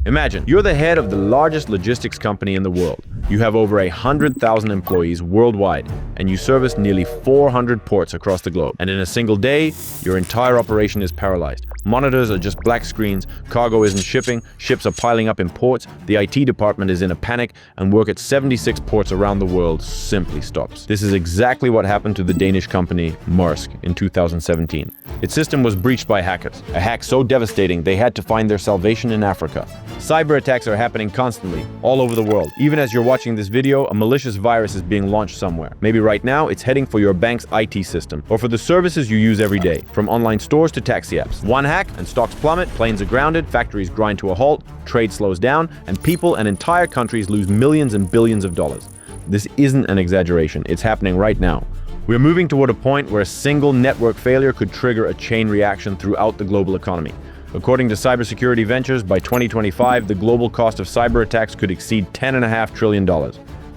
Imagine, you're the head of the largest logistics company in the world. You have over 100,000 employees worldwide, and you service nearly 400 ports across the globe. And in a single day, your entire operation is paralyzed. Monitors are just black screens, cargo isn't shipping, ships are piling up in ports, the IT department is in a panic, and work at 76 ports around the world simply stops. This is exactly what happened to the Danish company Maersk in 2017. Its system was breached by hackers. A hack so devastating they had to find their salvation in Africa. Cyber attacks are happening constantly, all over the world. Even as you're watching this video, a malicious virus is being launched somewhere. Maybe right now, it's heading for your bank's IT system, or for the services you use every day, from online stores to taxi apps. One hack, and stocks plummet, planes are grounded, factories grind to a halt, trade slows down, and people and entire countries lose millions and billions of dollars. This isn't an exaggeration, it's happening right now. We're moving toward a point where a single network failure could trigger a chain reaction throughout the global economy. According to Cybersecurity Ventures, by 2025, the global cost of cyber attacks could exceed $10.5 trillion.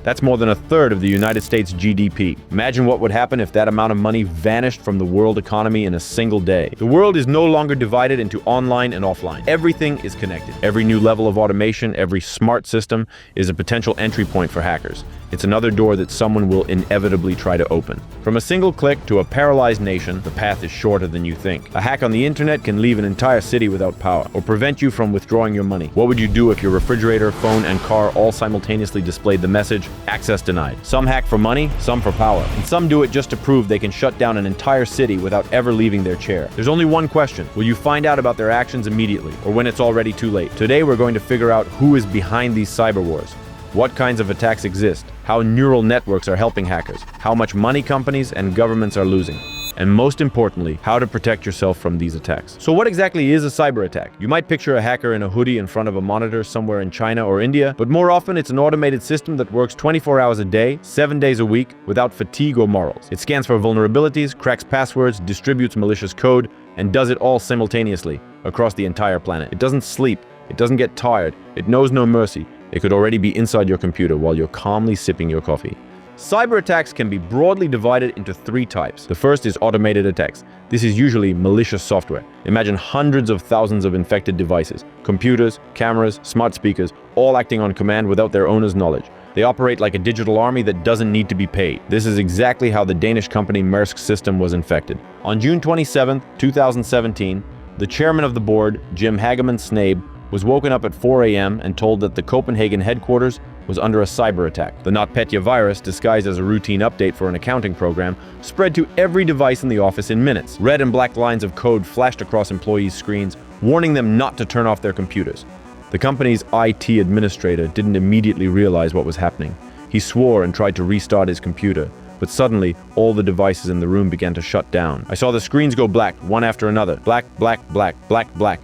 That's more than a third of the United States GDP. Imagine what would happen if that amount of money vanished from the world economy in a single day. The world is no longer divided into online and offline. Everything is connected. Every new level of automation, every smart system is a potential entry point for hackers. It's another door that someone will inevitably try to open. From a single click to a paralyzed nation, the path is shorter than you think. A hack on the internet can leave an entire city without power, or prevent you from withdrawing your money. What would you do if your refrigerator, phone, and car all simultaneously displayed the message, "Access denied"? Some hack for money, some for power, and some do it just to prove they can shut down an entire city without ever leaving their chair. There's only one question: will you find out about their actions immediately, or when it's already too late? Today we're going to figure out who is behind these cyber wars. What kinds of attacks exist, how neural networks are helping hackers, how much money companies and governments are losing, and most importantly, how to protect yourself from these attacks. So what exactly is a cyber attack? You might picture a hacker in a hoodie in front of a monitor somewhere in China or India, but more often it's an automated system that works 24 hours a day, 7 days a week, without fatigue or morals. It scans for vulnerabilities, cracks passwords, distributes malicious code, and does it all simultaneously across the entire planet. It doesn't sleep, it doesn't get tired, it knows no mercy. It could already be inside your computer while you're calmly sipping your coffee. Cyber attacks can be broadly divided into 3 types. The first is automated attacks. This is usually malicious software. Imagine hundreds of thousands of infected devices, computers, cameras, smart speakers, all acting on command without their owner's knowledge. They operate like a digital army that doesn't need to be paid. This is exactly how the Danish company Maersk's system was infected. On June 27, 2017, the chairman of the board, Jim Hagemann Snabe, was woken up at 4 a.m. and told that the Copenhagen headquarters was under a cyber attack. The NotPetya virus, disguised as a routine update for an accounting program, spread to every device in the office in minutes. Red and black lines of code flashed across employees' screens, warning them not to turn off their computers. The company's IT administrator didn't immediately realize what was happening. He swore and tried to restart his computer, but suddenly, all the devices in the room began to shut down. "I saw the screens go black, one after another. Black, black, black, black, black."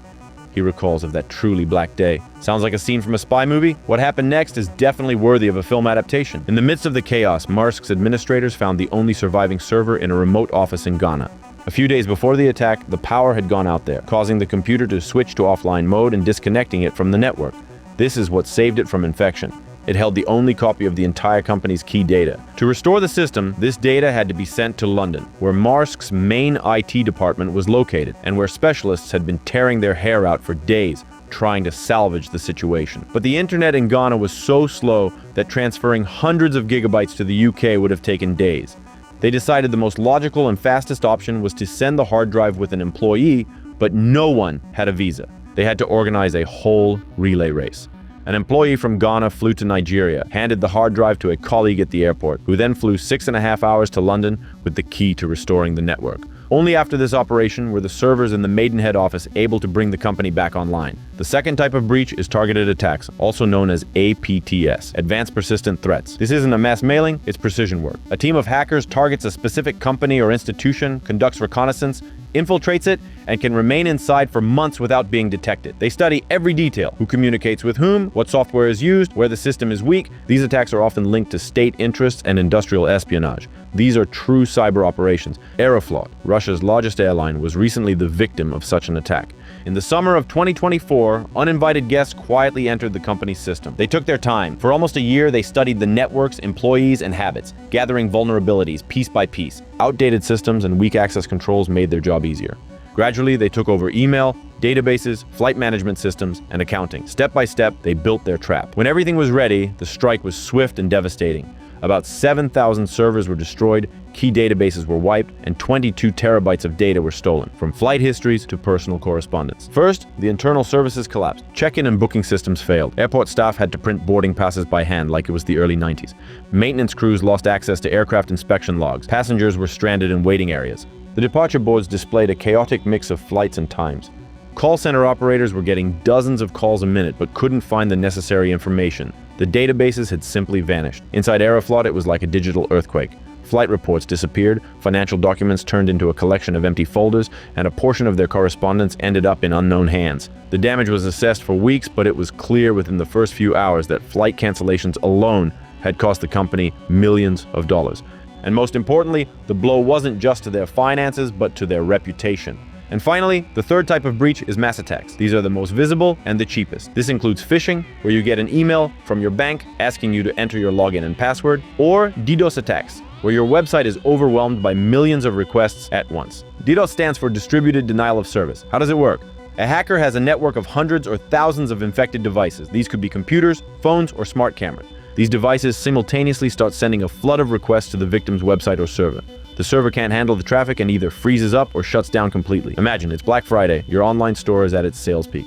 He recalls of that truly black day. Sounds like a scene from a spy movie? What happened next is definitely worthy of a film adaptation. In the midst of the chaos, Maersk's administrators found the only surviving server in a remote office in Ghana. A few days before the attack, the power had gone out there, causing the computer to switch to offline mode and disconnecting it from the network. This is what saved it from infection. It held the only copy of the entire company's key data. To restore the system, this data had to be sent to London, where Maersk's main IT department was located, and where specialists had been tearing their hair out for days, trying to salvage the situation. But the internet in Ghana was so slow that transferring hundreds of gigabytes to the UK would have taken days. They decided the most logical and fastest option was to send the hard drive with an employee, but no one had a visa. They had to organize a whole relay race. An employee from Ghana flew to Nigeria, handed the hard drive to a colleague at the airport, who then flew 6.5 hours to London with the key to restoring the network. Only after this operation were the servers in the Maidenhead office able to bring the company back online. The second type of breach is targeted attacks, also known as APTS, Advanced Persistent Threats. This isn't a mass mailing, it's precision work. A team of hackers targets a specific company or institution, conducts reconnaissance, infiltrates it, and can remain inside for months without being detected. They study every detail: who communicates with whom, what software is used, where the system is weak. These attacks are often linked to state interests and industrial espionage. These are true cyber operations. Aeroflot, Russia's largest airline, was recently the victim of such an attack. In the summer of 2024, uninvited guests quietly entered the company's system. They took their time. For almost a year, they studied the networks, employees, and habits, gathering vulnerabilities piece by piece. Outdated systems and weak access controls made their job easier. Gradually, they took over email, databases, flight management systems, and accounting. Step by step, they built their trap. When everything was ready, the strike was swift and devastating. About 7,000 servers were destroyed, key databases were wiped, and 22 terabytes of data were stolen, from flight histories to personal correspondence. First, the internal services collapsed. Check-in and booking systems failed. Airport staff had to print boarding passes by hand like it was the early 90s. Maintenance crews lost access to aircraft inspection logs. Passengers were stranded in waiting areas. The departure boards displayed a chaotic mix of flights and times. Call center operators were getting dozens of calls a minute but couldn't find the necessary information. The databases had simply vanished. Inside Aeroflot, it was like a digital earthquake. Flight reports disappeared, financial documents turned into a collection of empty folders, and a portion of their correspondence ended up in unknown hands. The damage was assessed for weeks, but it was clear within the first few hours that flight cancellations alone had cost the company millions of dollars. And most importantly, the blow wasn't just to their finances, but to their reputation. And finally, the third type of breach is mass attacks. These are the most visible and the cheapest. This includes phishing, where you get an email from your bank asking you to enter your login and password, or DDoS attacks, where your website is overwhelmed by millions of requests at once. DDoS stands for Distributed Denial of Service. How does it work? A hacker has a network of hundreds or thousands of infected devices. These could be computers, phones, or smart cameras. These devices simultaneously start sending a flood of requests to the victim's website or server. The server can't handle the traffic and either freezes up or shuts down completely. Imagine, it's Black Friday, your online store is at its sales peak.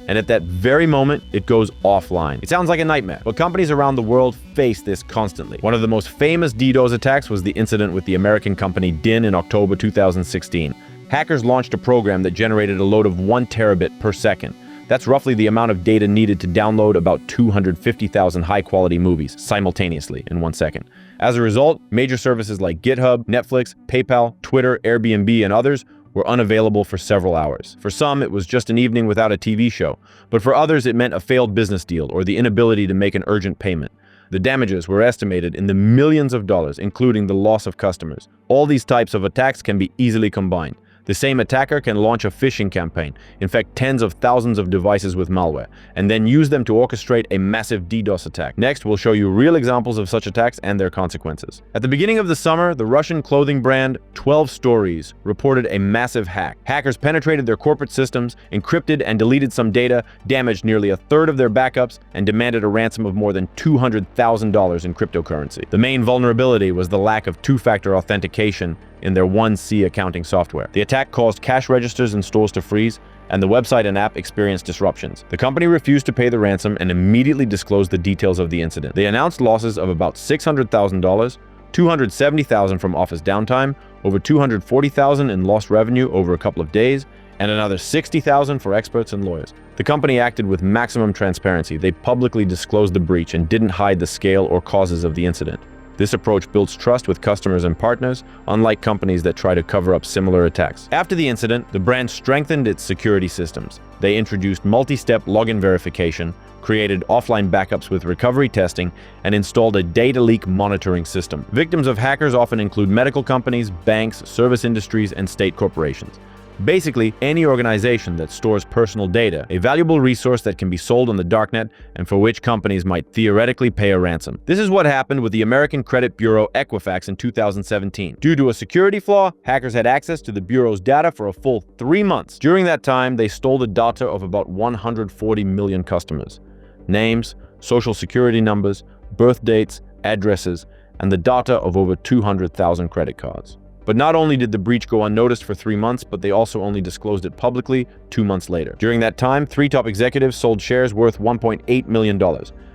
And at that very moment, it goes offline. It sounds like a nightmare, but companies around the world face this constantly. One of the most famous DDoS attacks was the incident with the American company DIN in October 2016. Hackers launched a program that generated a load of 1 terabit per second. That's roughly the amount of data needed to download about 250,000 high-quality movies simultaneously in 1 second. As a result, major services like GitHub, Netflix, PayPal, Twitter, Airbnb, and others were unavailable for several hours. For some, it was just an evening without a TV show, but for others it meant a failed business deal or the inability to make an urgent payment. The damages were estimated in the millions of dollars, including the loss of customers. All these types of attacks can be easily combined. The same attacker can launch a phishing campaign, infect tens of thousands of devices with malware, and then use them to orchestrate a massive DDoS attack. Next, we'll show you real examples of such attacks and their consequences. At the beginning of the summer, the Russian clothing brand 12 Stories reported a massive hack. Hackers penetrated their corporate systems, encrypted and deleted some data, damaged nearly a third of their backups, and demanded a ransom of more than $200,000 in cryptocurrency. The main vulnerability was the lack of two-factor authentication in their 1C accounting software. The attack caused cash registers in stores to freeze, and the website and app experienced disruptions. The company refused to pay the ransom and immediately disclosed the details of the incident. They announced losses of about $600,000, $270,000 from office downtime, over $240,000 in lost revenue over a couple of days, and another $60,000 for experts and lawyers. The company acted with maximum transparency. They publicly disclosed the breach and didn't hide the scale or causes of the incident. This approach builds trust with customers and partners, unlike companies that try to cover up similar attacks. After the incident, the brand strengthened its security systems. They introduced multi-step login verification, created offline backups with recovery testing, and installed a data leak monitoring system. Victims of hackers often include medical companies, banks, service industries, and state corporations. Basically, any organization that stores personal data, a valuable resource that can be sold on the darknet and for which companies might theoretically pay a ransom. This is what happened with the American credit bureau Equifax in 2017. Due to a security flaw, hackers had access to the bureau's data for a full 3 months. During that time, they stole the data of about 140 million customers. Names, social security numbers, birth dates, addresses, and the data of over 200,000 credit cards. But not only did the breach go unnoticed for 3 months, but they also only disclosed it publicly 2 months later. During that time, 3 top executives sold shares worth $1.8 million.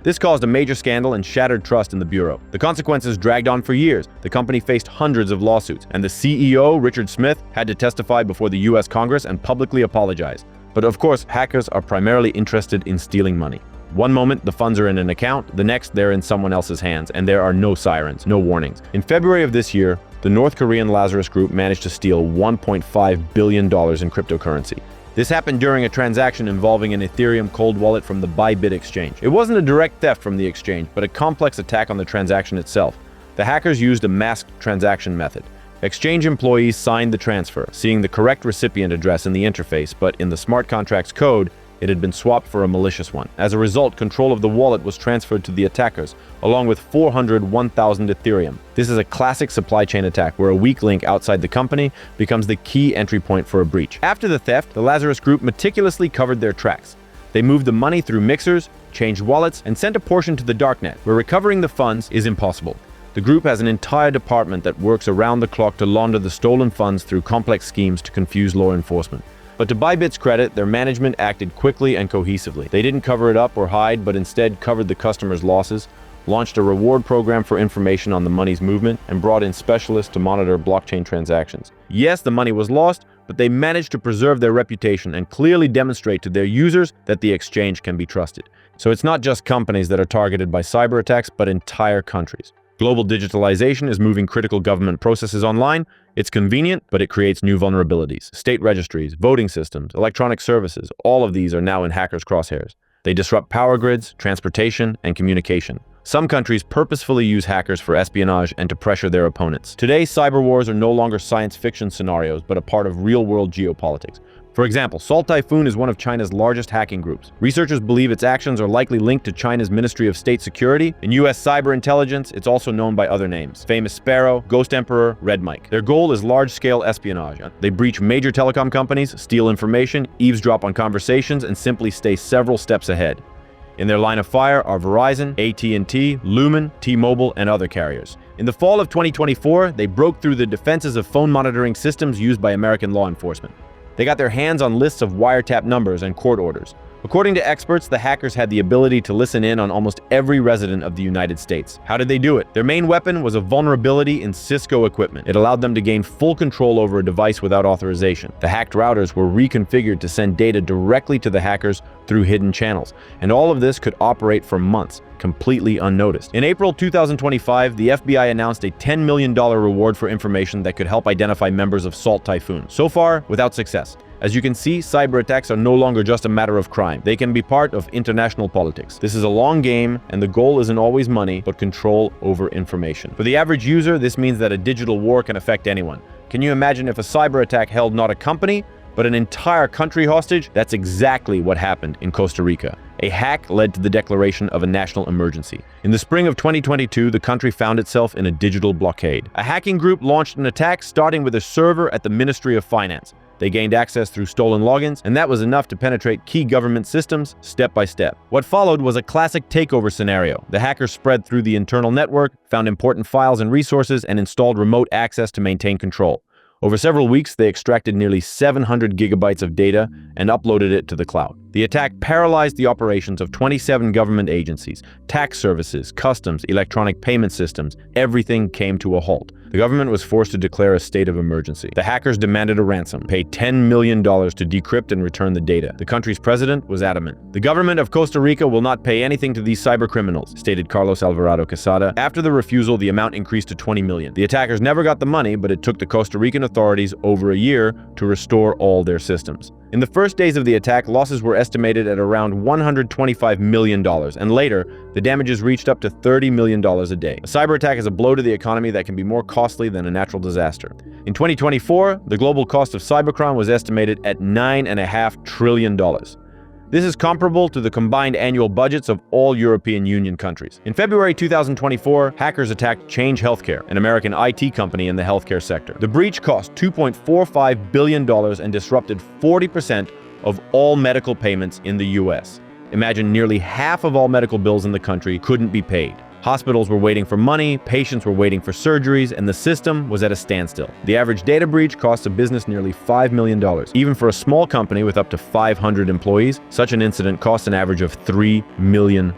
This caused a major scandal and shattered trust in the bureau. The consequences dragged on for years. The company faced hundreds of lawsuits, and the CEO, Richard Smith, had to testify before the US Congress and publicly apologize. But of course, hackers are primarily interested in stealing money. One moment, the funds are in an account, the next, they're in someone else's hands, and there are no sirens, no warnings. In February of this year, the North Korean Lazarus Group managed to steal $1.5 billion in cryptocurrency. This happened during a transaction involving an Ethereum cold wallet from the Bybit exchange. It wasn't a direct theft from the exchange, but a complex attack on the transaction itself. The hackers used a masked transaction method. Exchange employees signed the transfer, seeing the correct recipient address in the interface, but in the smart contract's code, It had been swapped for a malicious one. As a result, control of the wallet was transferred to the attackers, along with 401,000 Ethereum. This is a classic supply chain attack where a weak link outside the company becomes the key entry point for a breach. After the theft, the Lazarus Group meticulously covered their tracks. They moved the money through mixers, changed wallets, and sent a portion to the darknet, where recovering the funds is impossible. The group has an entire department that works around the clock to launder the stolen funds through complex schemes to confuse law enforcement. But to Bybit's credit, their management acted quickly and cohesively. They didn't cover it up or hide, but instead covered the customers' losses, launched a reward program for information on the money's movement, and brought in specialists to monitor blockchain transactions. Yes, the money was lost, but they managed to preserve their reputation and clearly demonstrate to their users that the exchange can be trusted. So it's not just companies that are targeted by cyber attacks, but entire countries. Global digitalization is moving critical government processes online. It's convenient, but it creates new vulnerabilities. State registries, voting systems, electronic services, all of these are now in hackers' crosshairs. They disrupt power grids, transportation, and communication. Some countries purposefully use hackers for espionage and to pressure their opponents. Today, cyber wars are no longer science fiction scenarios, but a part of real-world geopolitics. For example, Salt Typhoon is one of China's largest hacking groups. Researchers believe its actions are likely linked to China's Ministry of State Security. In US cyber intelligence, it's also known by other names: Famous Sparrow, Ghost Emperor, Red Mike. Their goal is large-scale espionage. They breach major telecom companies, steal information, eavesdrop on conversations, and simply stay several steps ahead. In their line of fire are Verizon, AT&T, Lumen, T-Mobile, and other carriers. In the fall of 2024, they broke through the defenses of phone monitoring systems used by American law enforcement. They got their hands on lists of wiretap numbers and court orders. According to experts, the hackers had the ability to listen in on almost every resident of the United States. How did they do it? Their main weapon was a vulnerability in Cisco equipment. It allowed them to gain full control over a device without authorization. The hacked routers were reconfigured to send data directly to the hackers through hidden channels, and all of this could operate for months, completely unnoticed. In April 2025, the FBI announced a $10 million reward for information that could help identify members of Salt Typhoon. So far, without success. As you can see, cyber attacks are no longer just a matter of crime. They can be part of international politics. This is a long game, and the goal isn't always money, but control over information. For the average user, this means that a digital war can affect anyone. Can you imagine if a cyber attack held not a company, but an entire country hostage? That's exactly what happened in Costa Rica. A hack led to the declaration of a national emergency. In the spring of 2022, the country found itself in a digital blockade. A hacking group launched an attack starting with a server at the Ministry of Finance. They gained access through stolen logins, and that was enough to penetrate key government systems step by step. What followed was a classic takeover scenario. The hackers spread through the internal network, found important files and resources, and installed remote access to maintain control. Over several weeks, they extracted nearly 700 gigabytes of data and uploaded it to the cloud. The attack paralyzed the operations of 27 government agencies, tax services, customs, electronic payment systems. Everything came to a halt. The government was forced to declare a state of emergency. The hackers demanded a ransom, pay $10 million to decrypt and return the data. The country's president was adamant. The government of Costa Rica will not pay anything to these cyber criminals, stated Carlos Alvarado Quesada. After the refusal, the amount increased to $20 million. The attackers never got the money, but it took the Costa Rican authorities over a year to restore all their systems. In the first days of the attack, losses were estimated at around $125 million, and later, the damages reached up to $30 million a day. A cyber attack is a blow to the economy that can be more costly than a natural disaster. In 2024, the global cost of cybercrime was estimated at $9.5 trillion. This is comparable to the combined annual budgets of all European Union countries. In February 2024, hackers attacked Change Healthcare, an American IT company in the healthcare sector. The breach cost $2.45 billion and disrupted 40% of all medical payments in the US. Imagine nearly half of all medical bills in the country couldn't be paid. Hospitals were waiting for money, patients were waiting for surgeries, and the system was at a standstill. The average data breach costs a business nearly $5 million. Even for a small company with up to 500 employees, such an incident costs an average of $3 million.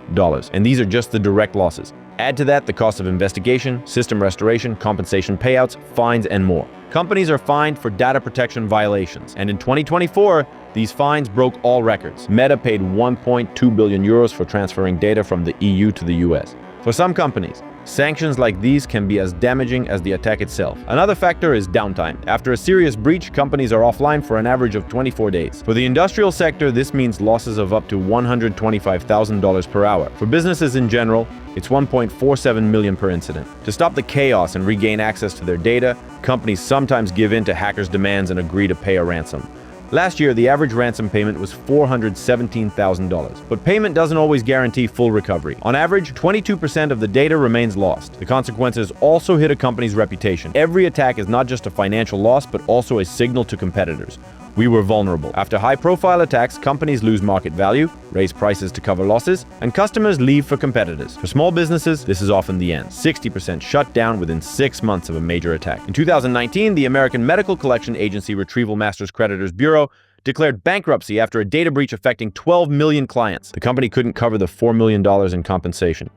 And these are just the direct losses. Add to that the cost of investigation, system restoration, compensation payouts, fines, and more. Companies are fined for data protection violations, and in 2024, these fines broke all records. Meta paid 1.2 billion euros for transferring data from the EU to the US. For some companies, sanctions like these can be as damaging as the attack itself. Another factor is downtime. After a serious breach, companies are offline for an average of 24 days. For the industrial sector, this means losses of up to $125,000 per hour. For businesses in general, it's $1.47 million per incident. To stop the chaos and regain access to their data, companies sometimes give in to hackers' demands and agree to pay a ransom. Last year, the average ransom payment was $417,000. But payment doesn't always guarantee full recovery. On average, 22% of the data remains lost. The consequences also hit a company's reputation. Every attack is not just a financial loss, but also a signal to competitors. We were vulnerable. After high-profile attacks, companies lose market value, raise prices to cover losses, and customers leave for competitors. For small businesses, this is often the end. 60% shut down within 6 months of a major attack. In 2019, the American medical collection agency Retrieval Masters Creditors Bureau declared bankruptcy after a data breach affecting 12 million clients. The company couldn't cover the $4 million in compensation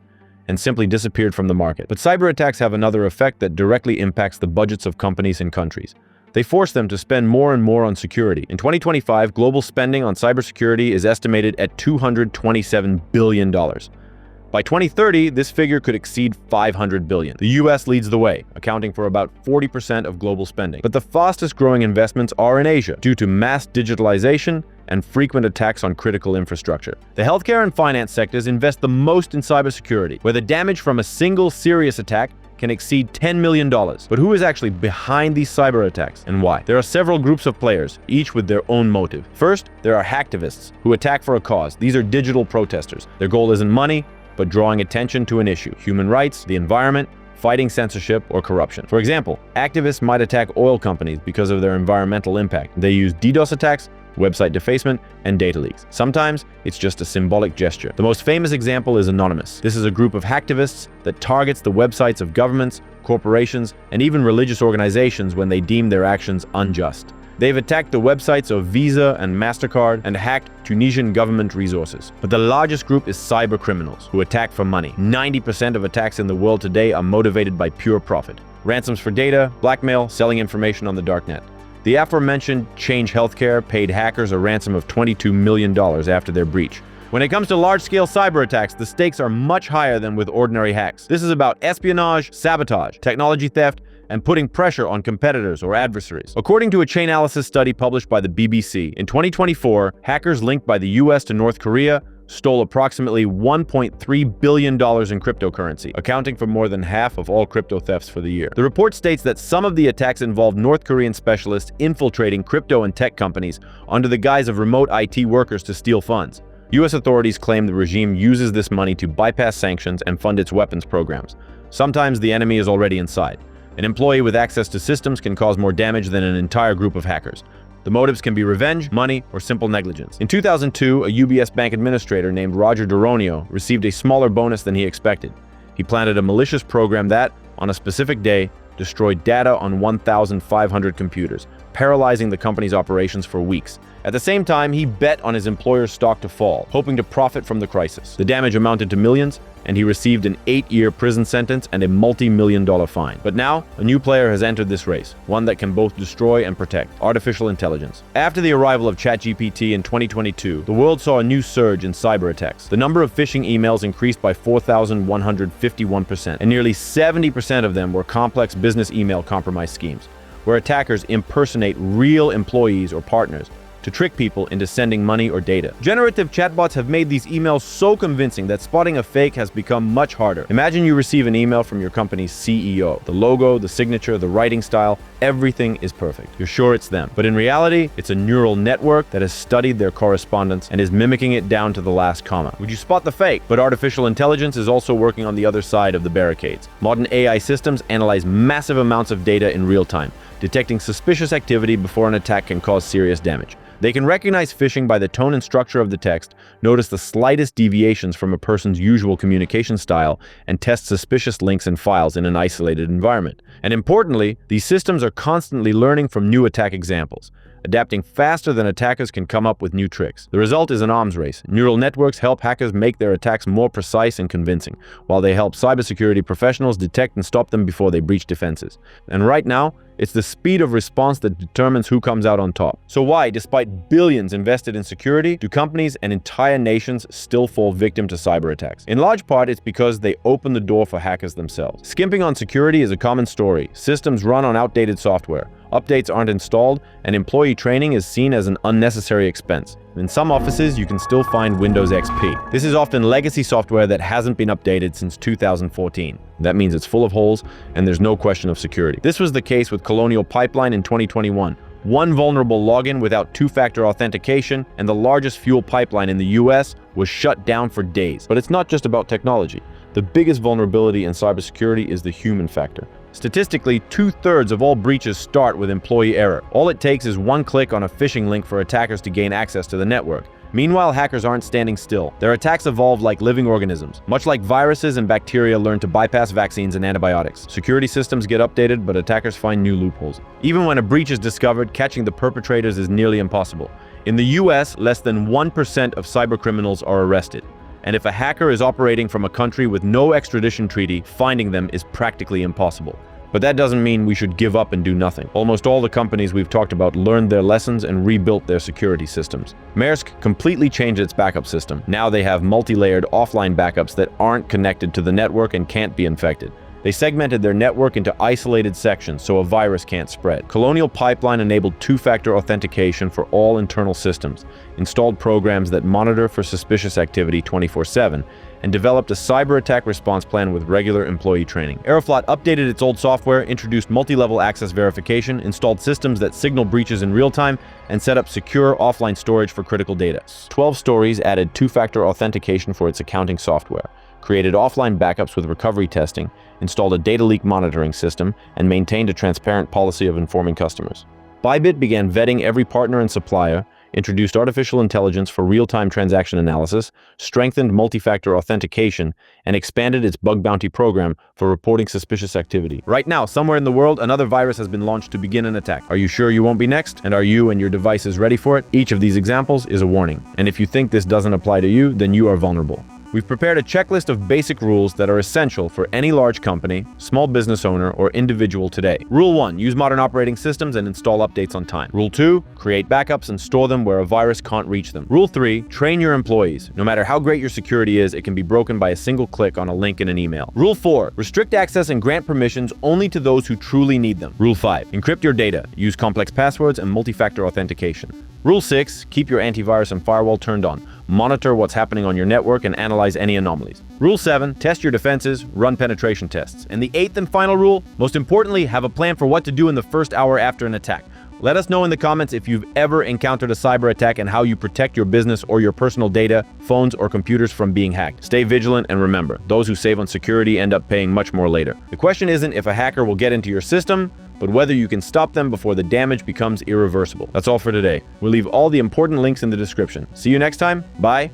and simply disappeared from the market. But cyber attacks have another effect that directly impacts the budgets of companies and countries. They force them to spend more and more on security. In 2025, global spending on cybersecurity is estimated at $227 billion. By 2030, this figure could exceed $500 billion. The US leads the way, accounting for about 40% of global spending. But the fastest growing investments are in Asia, due to mass digitalization and frequent attacks on critical infrastructure. The healthcare and finance sectors invest the most in cybersecurity, where the damage from a single serious attack can exceed $10 million. But who is actually behind these cyber attacks and why? There are several groups of players, each with their own motive. First, there are hacktivists who attack for a cause. These are digital protesters. Their goal isn't money, but drawing attention to an issue: human rights, the environment, fighting censorship, or corruption. For example, activists might attack oil companies because of their environmental impact. They use DDoS attacks, website defacement, and data leaks. Sometimes it's just a symbolic gesture. The most famous example is Anonymous. This is a group of hacktivists that targets the websites of governments, corporations, and even religious organizations when they deem their actions unjust. They've attacked the websites of Visa and MasterCard and hacked Tunisian government resources. But the largest group is cyber criminals, who attack for money. 90% of attacks in the world today are motivated by pure profit. Ransoms for data, blackmail, selling information on the darknet. The aforementioned Change Healthcare paid hackers a ransom of $22 million after their breach. When it comes to large-scale cyber attacks, the stakes are much higher than with ordinary hacks. This is about espionage, sabotage, technology theft, and putting pressure on competitors or adversaries. According to a Chainalysis study published by the BBC, in 2024, hackers linked by the US to North Korea stole approximately $1.3 billion in cryptocurrency, accounting for more than half of all crypto thefts for the year. The report states that some of the attacks involved North Korean specialists infiltrating crypto and tech companies under the guise of remote IT workers to steal funds. US authorities claim the regime uses this money to bypass sanctions and fund its weapons programs. Sometimes the enemy is already inside. An employee with access to systems can cause more damage than an entire group of hackers. The motives can be revenge, money, or simple negligence. In 2002, a UBS bank administrator named Roger Duronio received a smaller bonus than he expected. He planted a malicious program that, on a specific day, destroyed data on 1,500 computers, paralyzing the company's operations for weeks. At the same time, he bet on his employer's stock to fall, hoping to profit from the crisis. The damage amounted to millions, and he received an 8-year prison sentence and a multi-million-dollar fine. But now, a new player has entered this race, one that can both destroy and protect: artificial intelligence. After the arrival of ChatGPT in 2022, the world saw a new surge in cyber attacks. The number of phishing emails increased by 4,151%, and nearly 70% of them were complex business email compromise schemes, where attackers impersonate real employees or partners to trick people into sending money or data. Generative chatbots have made these emails so convincing that spotting a fake has become much harder. Imagine you receive an email from your company's CEO. The logo, the signature, the writing style, everything is perfect. You're sure it's them. But in reality, it's a neural network that has studied their correspondence and is mimicking it down to the last comma. Would you spot the fake? But artificial intelligence is also working on the other side of the barricades. Modern AI systems analyze massive amounts of data in real time, detecting suspicious activity before an attack can cause serious damage. They can recognize phishing by the tone and structure of the text, notice the slightest deviations from a person's usual communication style, and test suspicious links and files in an isolated environment. And importantly, these systems are constantly learning from new attack examples, adapting faster than attackers can come up with new tricks. The result is an arms race. Neural networks help hackers make their attacks more precise and convincing, while they help cybersecurity professionals detect and stop them before they breach defenses. And right now, it's the speed of response that determines who comes out on top. So why, despite billions invested in security, do companies and entire nations still fall victim to cyber attacks? In large part, it's because they open the door for hackers themselves. Skimping on security is a common story. Systems run on outdated software. Updates aren't installed, and employee training is seen as an unnecessary expense. In some offices, you can still find Windows XP. This is often legacy software that hasn't been updated since 2014. That means it's full of holes, and there's no question of security. This was the case with Colonial Pipeline in 2021, One vulnerable login without two-factor authentication, and the largest fuel pipeline in the US was shut down for days. But it's not just about technology. The biggest vulnerability in cybersecurity is the human factor. Statistically, 2/3 of all breaches start with employee error. All it takes is one click on a phishing link for attackers to gain access to the network. Meanwhile, hackers aren't standing still. Their attacks evolve like living organisms. Much like viruses and bacteria learn to bypass vaccines and antibiotics. Security systems get updated, but attackers find new loopholes. Even when a breach is discovered, catching the perpetrators is nearly impossible. In the US, less than 1% of cybercriminals are arrested. And if a hacker is operating from a country with no extradition treaty, finding them is practically impossible. But that doesn't mean we should give up and do nothing. Almost all the companies we've talked about learned their lessons and rebuilt their security systems. Maersk completely changed its backup system. Now they have multi-layered offline backups that aren't connected to the network and can't be infected. They segmented their network into isolated sections so a virus can't spread. Colonial Pipeline enabled two-factor authentication for all internal systems, installed programs that monitor for suspicious activity 24/7, and developed a cyber attack response plan with regular employee training. Aeroflot updated its old software, introduced multi-level access verification, installed systems that signal breaches in real time, and set up secure offline storage for critical data. 12 Stories added two-factor authentication for its accounting software, created offline backups with recovery testing, installed a data leak monitoring system, and maintained a transparent policy of informing customers. Bybit began vetting every partner and supplier, introduced artificial intelligence for real-time transaction analysis, strengthened multi-factor authentication, and expanded its bug bounty program for reporting suspicious activity. Right now, somewhere in the world, another virus has been launched to begin an attack. Are you sure you won't be next? And are you and your devices ready for it? Each of these examples is a warning. And if you think this doesn't apply to you, then you are vulnerable. We've prepared a checklist of basic rules that are essential for any large company, small business owner, or individual today. Rule 1, use modern operating systems and install updates on time. Rule 2, create backups and store them where a virus can't reach them. Rule 3, train your employees. No matter how great your security is, it can be broken by a single click on a link in an email. Rule 4, restrict access and grant permissions only to those who truly need them. Rule 5, encrypt your data. Use complex passwords and multi-factor authentication. Rule 6, keep your antivirus and firewall turned on. Monitor what's happening on your network and analyze any anomalies. Rule 7, test your defenses, run penetration tests. And the 8th and final rule, most importantly, have a plan for what to do in the first hour after an attack. Let us know in the comments if you've ever encountered a cyber attack and how you protect your business or your personal data, phones, or computers from being hacked. Stay vigilant and remember, those who save on security end up paying much more later. The question isn't if a hacker will get into your system, but whether you can stop them before the damage becomes irreversible. That's all for today. We'll leave all the important links in the description. See you next time. Bye.